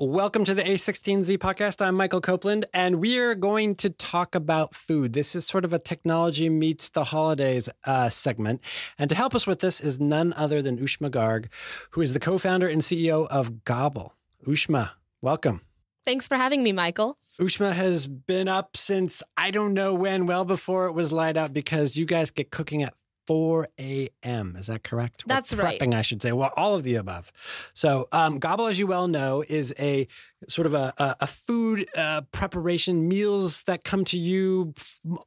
Welcome to the a16z podcast. I'm Michael Copeland, and we are going to talk about food. This is sort of a technology meets the holidays segment. And to help us with this is none other than Ooshma Garg, who is the co-founder and CEO of Gobble. Ooshma, welcome. Thanks for having me, Michael. Ooshma has been up since I don't know when, well before it was light out, because you guys get cooking at 4 a.m. Is that correct? That's right. Prepping, I should say. Well, all of the above. So Gobble, as you well know, is a sort of a food preparation, meals that come to you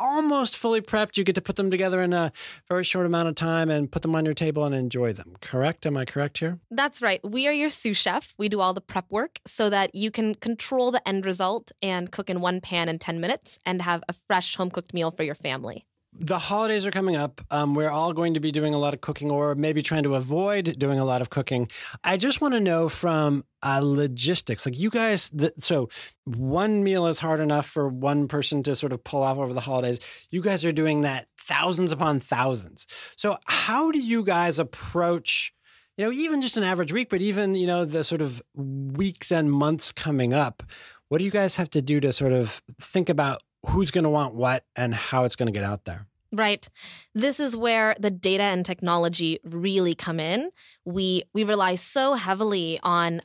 almost fully prepped. You get to put them together in a very short amount of time and put them on your table and enjoy them. Correct? Am I correct here? That's right. We are your sous chef. We do all the prep work so that you can control the end result and cook in one pan in 10 minutes and have a fresh home-cooked meal for your family. The holidays are coming up. We're all going to be doing a lot of cooking, or maybe trying to avoid doing a lot of cooking. I just want to know from logistics, like you guys, so one meal is hard enough for one person to sort of pull off over the holidays. You guys are doing that thousands upon thousands. So how do you guys approach, even just an average week, but even, the sort of weeks and months coming up? What do you guys have to do to sort of think about who's going to want what and how it's going to get out there? Right. This is where the data and technology really come in. We rely so heavily on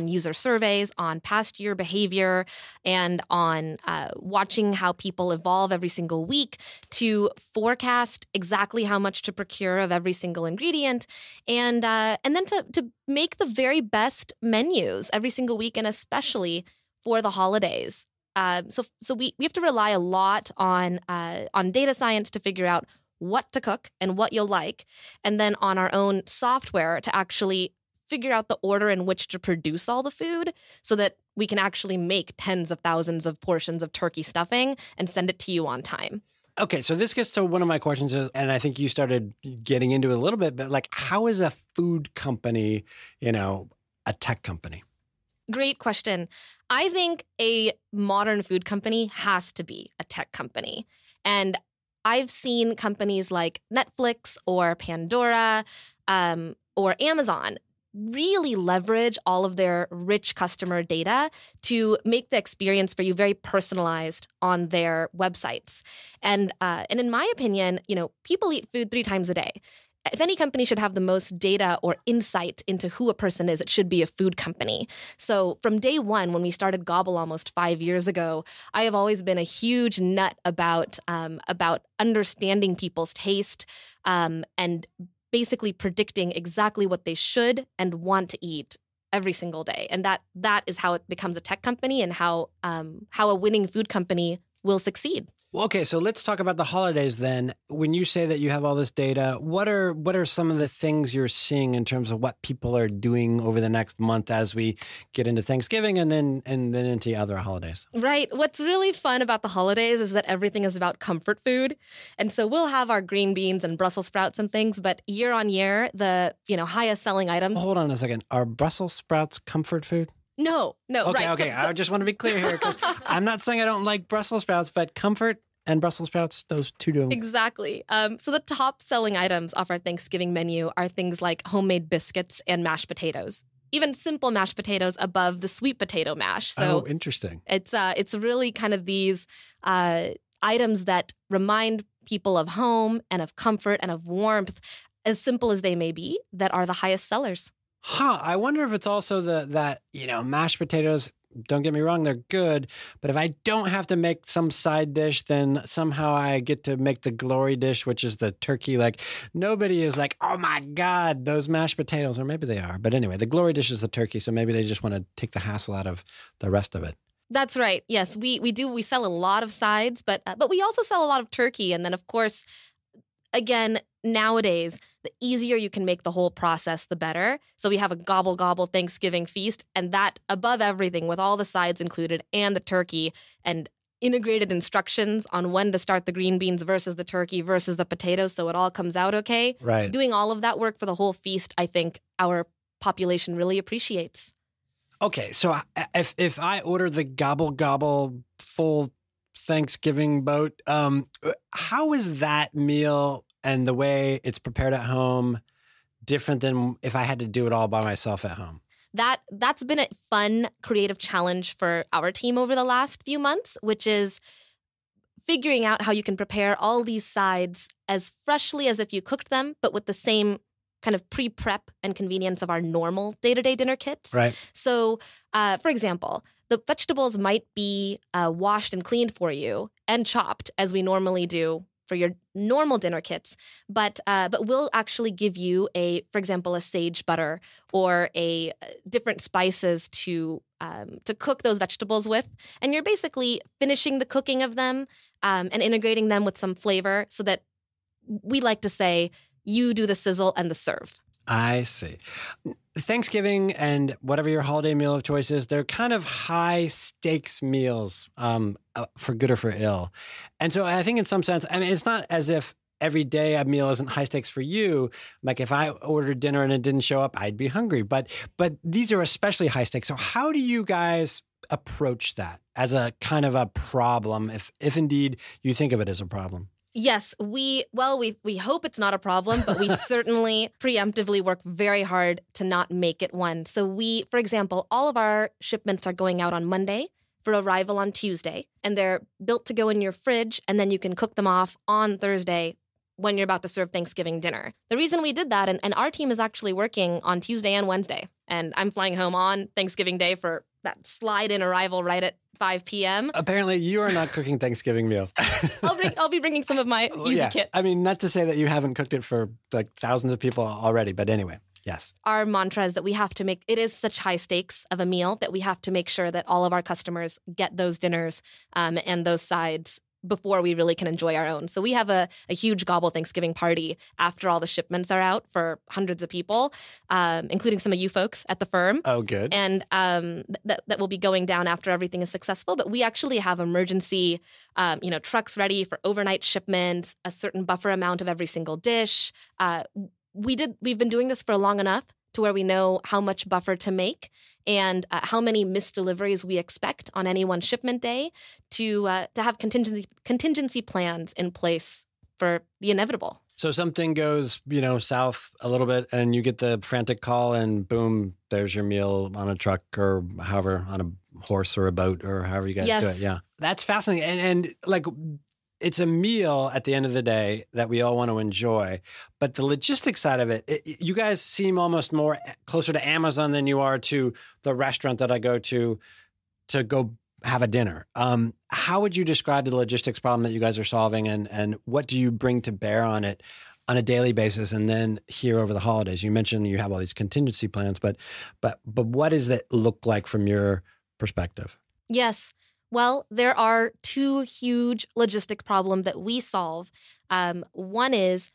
user surveys, on past year behavior, and on watching how people evolve every single week to forecast exactly how much to procure of every single ingredient, and then to make the very best menus every single week, and especially for the holidays. So we have to rely a lot on data science to figure out what to cook and what you'll like, and then on our own software to actually figure out the order in which to produce all the food so that we can actually make tens of thousands of portions of turkey stuffing and send it to you on time. Okay, so this gets to one of my questions, and I think you started getting into it a little bit, but like, how is a food company, a tech company? Great question. I think a modern food company has to be a tech company. And I've seen companies like Netflix or Pandora or Amazon really leverage all of their rich customer data to make the experience for you very personalized on their websites. And in my opinion, people eat food 3 times a day. If any company should have the most data or insight into who a person is, it should be a food company. So from day one, when we started Gobble almost 5 years ago, I have always been a huge nut about understanding people's taste and basically predicting exactly what they should and want to eat every single day. And that is how it becomes a tech company, and how a winning food company will succeed. Well, okay, so let's talk about the holidays then. When you say that you have all this data, what are some of the things you're seeing in terms of what people are doing over the next month as we get into Thanksgiving and then into other holidays? Right. What's really fun about the holidays is that everything is about comfort food. And so we'll have our green beans and Brussels sprouts and things, but year on year, the highest selling items. Hold on a second. Are Brussels sprouts comfort food? No, Okay, right. okay. I just want to be clear here, because I'm not saying I don't like Brussels sprouts, but comfort and Brussels sprouts, those two do. Exactly. So the top selling items off our Thanksgiving menu are things like homemade biscuits and mashed potatoes. Even simple mashed potatoes above the sweet potato mash. So interesting. It's really kind of these items that remind people of home and of comfort and of warmth, as simple as they may be, that are the highest sellers. I wonder if it's also that mashed potatoes, don't get me wrong, they're good, but if I don't have to make some side dish, then somehow I get to make the glory dish, which is the turkey. Like, nobody is like, oh my God, those mashed potatoes, or maybe they are. But anyway, the glory dish is the turkey, so maybe they just want to take the hassle out of the rest of it. That's right. Yes, we do. We sell a lot of sides, but we also sell a lot of turkey. And then, of course, again, nowadays, the easier you can make the whole process, the better. So we have a Gobble Gobble Thanksgiving feast, and that above everything, with all the sides included and the turkey, and integrated instructions on when to start the green beans versus the turkey versus the potatoes, so it all comes out okay. Right. Doing all of that work for the whole feast, I think our population really appreciates. Okay, so if I order the Gobble Gobble full Thanksgiving boat, how is that meal and the way it's prepared at home different than if I had to do it all by myself at home? that's been a fun, creative challenge for our team over the last few months, which is figuring out how you can prepare all these sides as freshly as if you cooked them, but with the same kind of pre-prep and convenience of our normal day-to-day dinner kits. Right. So, for example, the vegetables might be washed and cleaned for you and chopped as we normally do for your normal dinner kits, but we'll actually give you for example, a sage butter or a different spices to cook those vegetables with, and you're basically finishing the cooking of them and integrating them with some flavor, so that we like to say you do the sizzle and the serve. I see. Thanksgiving and whatever your holiday meal of choice is, they're kind of high stakes meals, for good or for ill. And so I think in some sense, I mean, it's not as if every day a meal isn't high stakes for you. Like if I ordered dinner and it didn't show up, I'd be hungry. But these are especially high stakes. So how do you guys approach that as a kind of a problem, if indeed you think of it as a problem? Yes, we hope it's not a problem, but we certainly preemptively work very hard to not make it one. So for example, all of our shipments are going out on Monday for arrival on Tuesday, and they're built to go in your fridge, and then you can cook them off on Thursday when you're about to serve Thanksgiving dinner. The reason we did that, and our team is actually working on Tuesday and Wednesday, and I'm flying home on Thanksgiving Day for that slide-in arrival right at 5 p.m. Apparently, you are not cooking Thanksgiving meal. I'll be bringing some of my easy kits. I mean, not to say that you haven't cooked it for like thousands of people already, but anyway, yes. Our mantra is that we have to make, it is such high stakes of a meal that we have to make sure that all of our customers get those dinners and those sides before we really can enjoy our own. So we have a huge Gobble Thanksgiving party after all the shipments are out for hundreds of people, including some of you folks at the firm. Oh, good. And that will be going down after everything is successful. But we actually have emergency, trucks ready for overnight shipments, a certain buffer amount of every single dish. We've been doing this for long enough to where we know how much buffer to make and how many missed deliveries we expect on any one shipment day to have contingency plans in place for the inevitable. So something goes, south a little bit and you get the frantic call and boom, there's your meal on a truck or however, on a horse or a boat or however you guys do it. Yeah. That's fascinating. And like, it's a meal at the end of the day that we all want to enjoy, but the logistics side of it, you guys seem almost more closer to Amazon than you are to the restaurant that I go to go have a dinner. How would you describe the logistics problem that you guys are solving, and what do you bring to bear on it on a daily basis? And then here over the holidays, you mentioned you have all these contingency plans, but what does that look like from your perspective? Yes. Well, there are two huge logistic problems that we solve. One is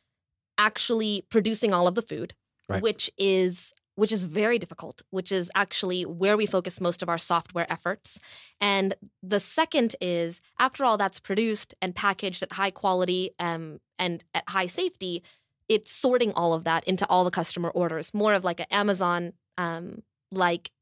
actually producing all of the food, right, which is very difficult, which is actually where we focus most of our software efforts. And the second is, after all that's produced and packaged at high quality and at high safety, it's sorting all of that into all the customer orders, more of like an Amazon like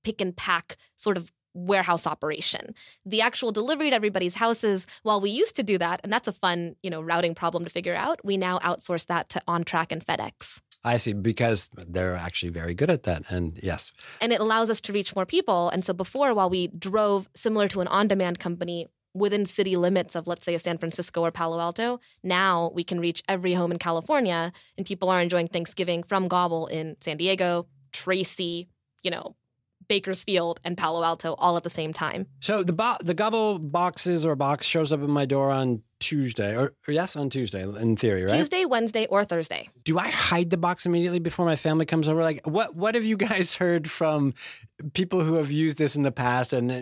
pick and pack sort of warehouse operation. The actual delivery to everybody's houses, while we used to do that, and that's a fun, routing problem to figure out, we now outsource that to OnTrack and FedEx. I see, because they're actually very good at that. And yes. And it allows us to reach more people. And so before, while we drove similar to an on-demand company within city limits of, let's say, a San Francisco or Palo Alto, now we can reach every home in California, and people are enjoying Thanksgiving from Gobble in San Diego, Tracy, Bakersfield and Palo Alto all at the same time. So the Gobble boxes or box shows up in my door on Tuesday, or yes, on Tuesday in theory, right? Tuesday, Wednesday, or Thursday. Do I hide the box immediately before my family comes over? Like, what have you guys heard from people who have used this in the past, and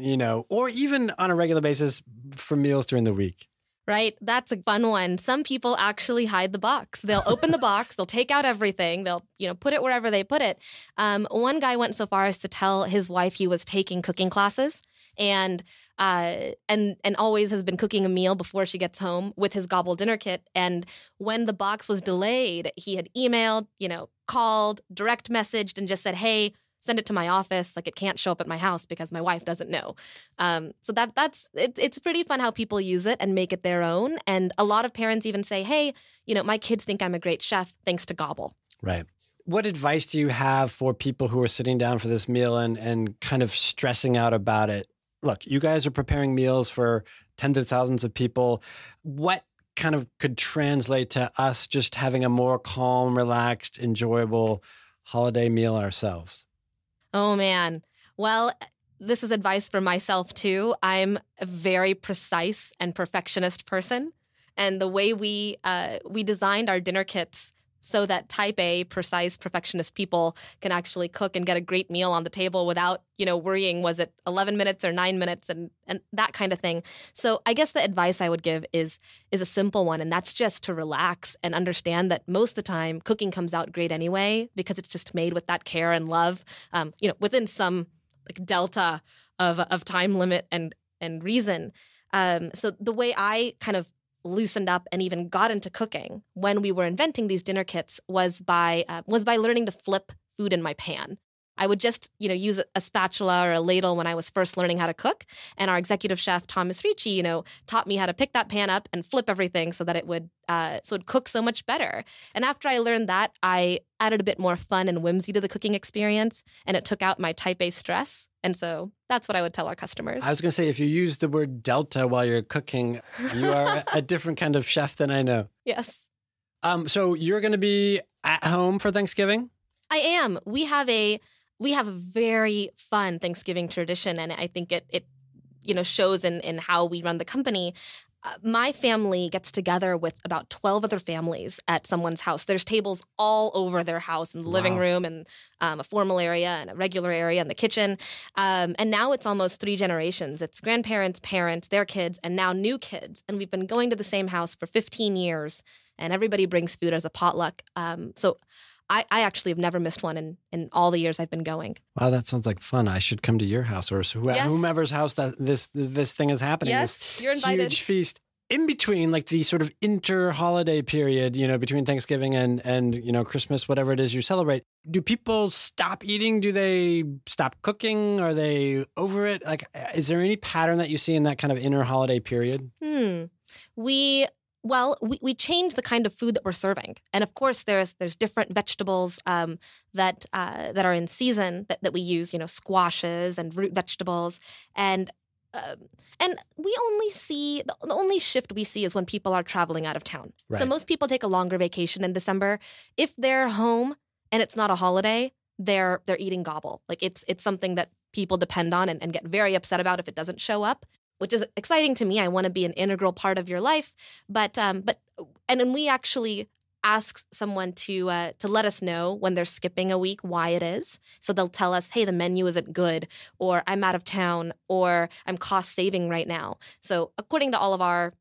or even on a regular basis for meals during the week? Right? That's a fun one. Some people actually hide the box. They'll open the box, they'll take out everything, they'll, put it wherever they put it. One guy went so far as to tell his wife he was taking cooking classes and always has been cooking a meal before she gets home with his Gobble dinner kit. And when the box was delayed, he had emailed, called, direct messaged, and just said, hey, send it to my office. Like, it can't show up at my house because my wife doesn't know. So it's pretty fun how people use it and make it their own. And a lot of parents even say, hey, my kids think I'm a great chef thanks to Gobble. Right. What advice do you have for people who are sitting down for this meal and kind of stressing out about it? Look, you guys are preparing meals for tens of thousands of people. What kind of could translate to us just having a more calm, relaxed, enjoyable holiday meal ourselves? Oh, man. Well, this is advice for myself, too. I'm a very precise and perfectionist person. And the way we designed our dinner kits so that type A, precise, perfectionist people can actually cook and get a great meal on the table without, worrying, was it 11 minutes or 9 minutes and that kind of thing. So I guess the advice I would give is a simple one, and that's just to relax and understand that most of the time cooking comes out great anyway because it's just made with that care and love, within some like delta of time limit and reason. So the way I kind of loosened up and even got into cooking when we were inventing these dinner kits was by learning to flip food in my pan. I would just, use a spatula or a ladle when I was first learning how to cook. And our executive chef, Thomas Ricci, taught me how to pick that pan up and flip everything so that it would cook so much better. And after I learned that, I added a bit more fun and whimsy to the cooking experience, and it took out my type A stress. And so that's what I would tell our customers. I was going to say, if you use the word delta while you're cooking, you are a different kind of chef than I know. Yes. So you're going to be at home for Thanksgiving? I am. We have a very fun Thanksgiving tradition, and I think it shows in how we run the company. My family gets together with about 12 other families at someone's house. There's tables all over their house in the living room and a formal area and a regular area in the kitchen. And now it's almost 3 generations. It's grandparents, parents, their kids, and now new kids. And we've been going to the same house for 15 years, and everybody brings food as a potluck. So I actually have never missed one in all the years I've been going. Wow, that sounds like fun. I should come to your house or whomever's house that this thing is happening. Yes, this you're invited. Huge feast. In between, like the sort of inter-holiday period, between Thanksgiving and Christmas, whatever it is you celebrate, do people stop eating? Do they stop cooking? Are they over it? Like, is there any pattern that you see in that kind of inter-holiday period? We change the kind of food that we're serving, and of course, there's different vegetables that are in season that we use. Squashes and root vegetables, and we only see the only shift we see is when people are traveling out of town. Right. So most people take a longer vacation in December. If they're home and it's not a holiday, they're eating Gobble. Like it's something that people depend on and get very upset about if it doesn't show up, which is exciting to me. I want to be an integral part of your life. But then we actually ask someone to let us know when they're skipping a week why it is. So they'll tell us, hey, the menu isn't good, or I'm out of town, or I'm cost saving right now. So according to all of our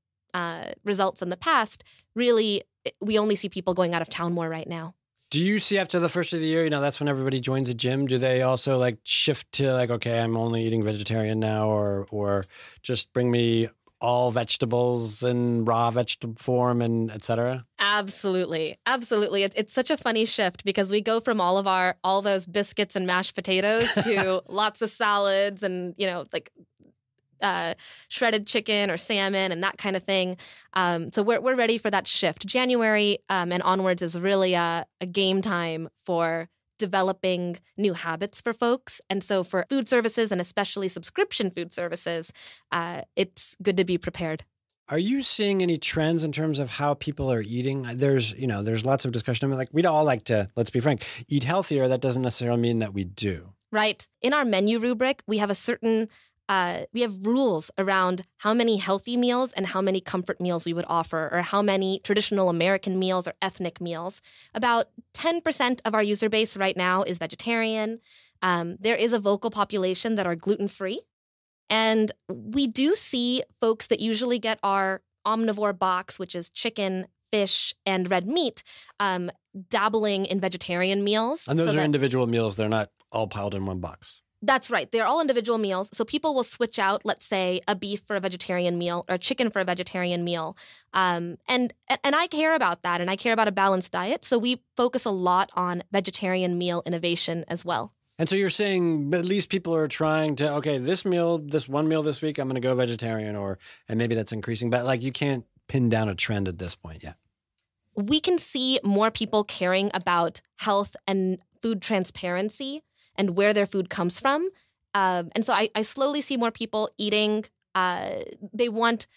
results in the past, really, we only see people going out of town more right now. Do you see after the first of the year, that's when everybody joins a gym? Do they also like shift to like, okay, I'm only eating vegetarian now, or just bring me all vegetables in raw vegetable form and et cetera? Absolutely. It's such a funny shift because we go from all those biscuits and mashed potatoes to lots of salads and, shredded chicken or salmon and that kind of thing. So we're ready for that shift. January and onwards is really a game time for developing new habits for folks. And so for food services and especially subscription food services, it's good to be prepared. Are you seeing any trends in terms of how people are eating? There's lots of discussion. I mean, like we'd all like to, let's be frank, eat healthier. That doesn't necessarily mean that we do. Right. In our menu rubric, we have we have rules around how many healthy meals and how many comfort meals we would offer, or how many traditional American meals or ethnic meals. About 10% of our user base right now is vegetarian. There is a vocal population that are gluten-free. And we do see folks that usually get our omnivore box, which is chicken, fish, and red meat, dabbling in vegetarian meals. And those are individual meals. They're not all piled in one box. That's right. They're all individual meals. So people will switch out, let's say, a beef for a vegetarian meal or chicken for a vegetarian meal. And I care about that, and I care about a balanced diet. So we focus a lot on vegetarian meal innovation as well. And so you're saying at least people are trying to, okay, this one meal this week, I'm going to go vegetarian, and maybe that's increasing. But like you can't pin down a trend at this point yet. we can see more people caring about health and food transparency and where their food comes from. And so I slowly see more people eating. They want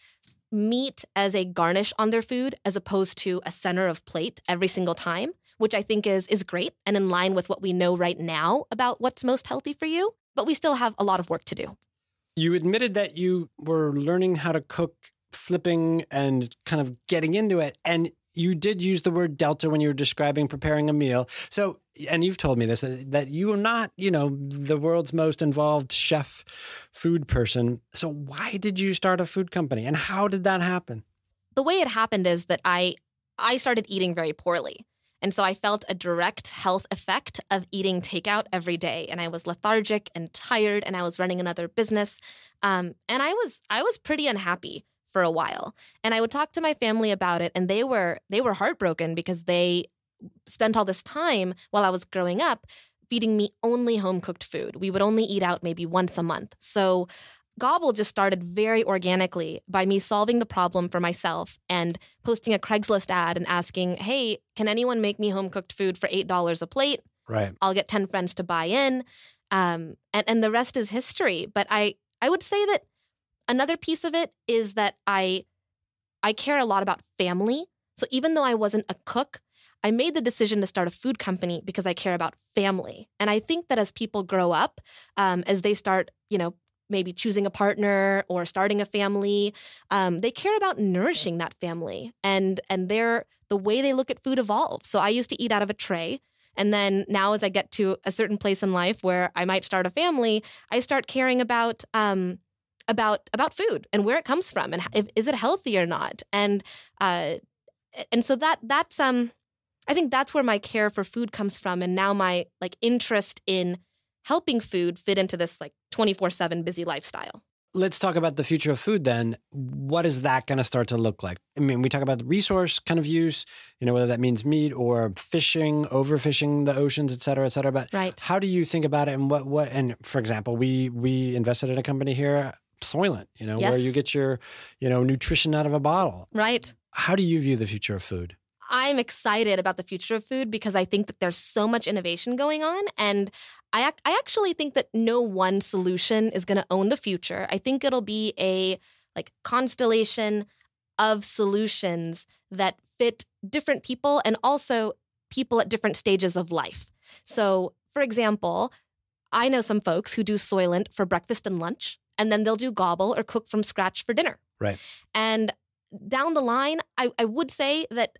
meat as a garnish on their food as opposed to a center of plate every single time, which I think is great and in line with what we know right now about what's most healthy for you. But we still have a lot of work to do. You admitted that you were learning how to cook, flipping and kind of getting into it. And you did use the word delta when you were describing preparing a meal. So, and you've told me this, that you are not, the world's most involved chef food person. So why did you start a food company and how did that happen? The way it happened is that I started eating very poorly. And so I felt a direct health effect of eating takeout every day. And I was lethargic and tired and I was running another business. And I was pretty unhappy for a while. And I would talk to my family about it and they were heartbroken because they spent all this time while I was growing up feeding me only home-cooked food. We would only eat out maybe once a month. So Gobble just started very organically by me solving the problem for myself and posting a Craigslist ad and asking, hey, can anyone make me home-cooked food for $8 a plate? Right. I'll get 10 friends to buy in. And the rest is history. But I would say that another piece of it is that I care a lot about family. So even though I wasn't a cook, I made the decision to start a food company because I care about family. And I think that as people grow up, as they start, maybe choosing a partner or starting a family, they care about nourishing that family. And the way they look at food evolves. So I used to eat out of a tray. And then now as I get to a certain place in life where I might start a family, I start caring about food and where it comes from and is it healthy or not. And so that's I think that's where my care for food comes from. And now my interest in helping food fit into this 24/7 busy lifestyle. Let's talk about the future of food then. What is that going to start to look like? I mean, we talk about the resource kind of use, whether that means meat or fishing, overfishing the oceans, et cetera, but right. How do you think about it and what, and for example, we invested in a company here, Soylent, Yes. where you get your, nutrition out of a bottle. Right. How do you view the future of food? I'm excited about the future of food because I think that there's so much innovation going on. And I actually think that no one solution is going to own the future. I think it'll be a constellation of solutions that fit different people and also people at different stages of life. So, for example, I know some folks who do Soylent for breakfast and lunch, and then they'll do Gobble or cook from scratch for dinner. Right. And down the line, I would say that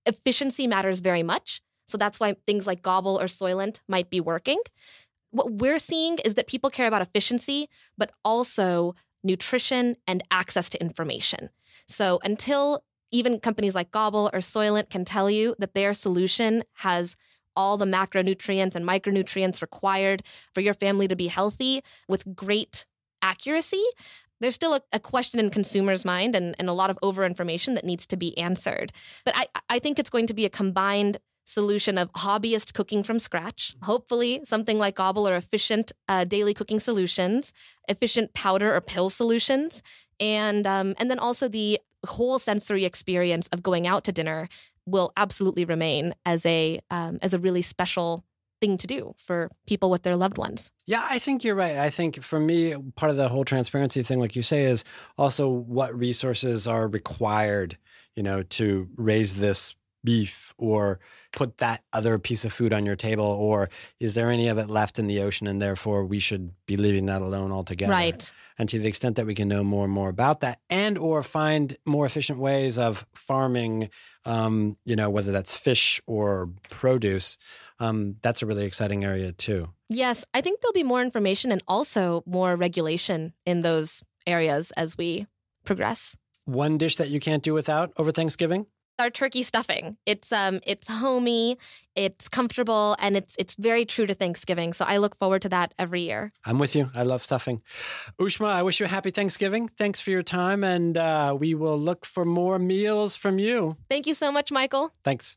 efficiency matters very much. So that's why things like Gobble or Soylent might be working. What we're seeing is that people care about efficiency, but also nutrition and access to information. So until even companies like Gobble or Soylent can tell you that their solution has all the macronutrients and micronutrients required for your family to be healthy with great accuracy, there's still a question in consumers' mind and a lot of overinformation that needs to be answered. But I think it's going to be a combined solution of hobbyist cooking from scratch, hopefully something like Gobble or efficient daily cooking solutions, efficient powder or pill solutions, and then also the whole sensory experience of going out to dinner will absolutely remain as a really special thing to do for people with their loved ones. Yeah, I think you're right. I think for me, part of the whole transparency thing, like you say, is also what resources are required, to raise this beef or put that other piece of food on your table, or is there any of it left in the ocean and therefore we should be leaving that alone altogether? Right. And to the extent that we can know more and more about that and or find more efficient ways of farming, whether that's fish or produce, that's a really exciting area too. Yes, I think there'll be more information and also more regulation in those areas as we progress. One dish that you can't do without over Thanksgiving? Our turkey stuffing. It's homey, it's comfortable, and it's very true to Thanksgiving. So I look forward to that every year. I'm with you. I love stuffing. Ooshma, I wish you a happy Thanksgiving. Thanks for your time, and we will look for more meals from you. Thank you so much, Michael. Thanks.